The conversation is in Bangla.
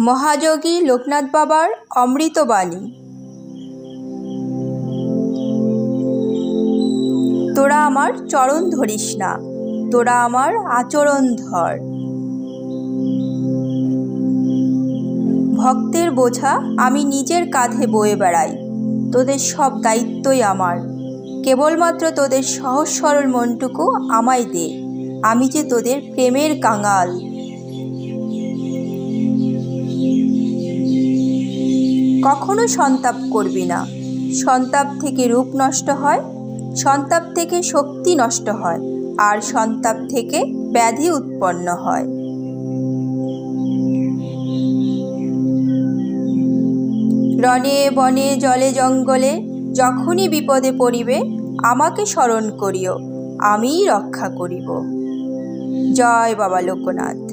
মহাযোগী লোকনাথ বাবার অমৃতবাণী। তোরা আমার চরণ ধরিস না, তোরা আমার আচরণ ধর। ভক্তের বোঝা আমি নিজের কাঁধে বয়ে বেড়াই, তোদের সব দায়িত্বই আমার। কেবলমাত্র তোদের সহজ সরল মনটুকু আমায় দে, আমি যে তোদের প্রেমের কাঙাল। কখনো সন্তাপ করবি না, সন্তাপ থেকে রূপ নষ্ট হয়, সন্তাপ থেকে শক্তি নষ্ট হয়, আর সন্তাপ থেকে ব্যাধি উৎপন্ন হয়। রণে বনে জলে জঙ্গলে যখনই বিপদে পড়িবে, আমাকে স্মরণ করিও, আমিই রক্ষা করিব। জয় বাবা লোকনাথ।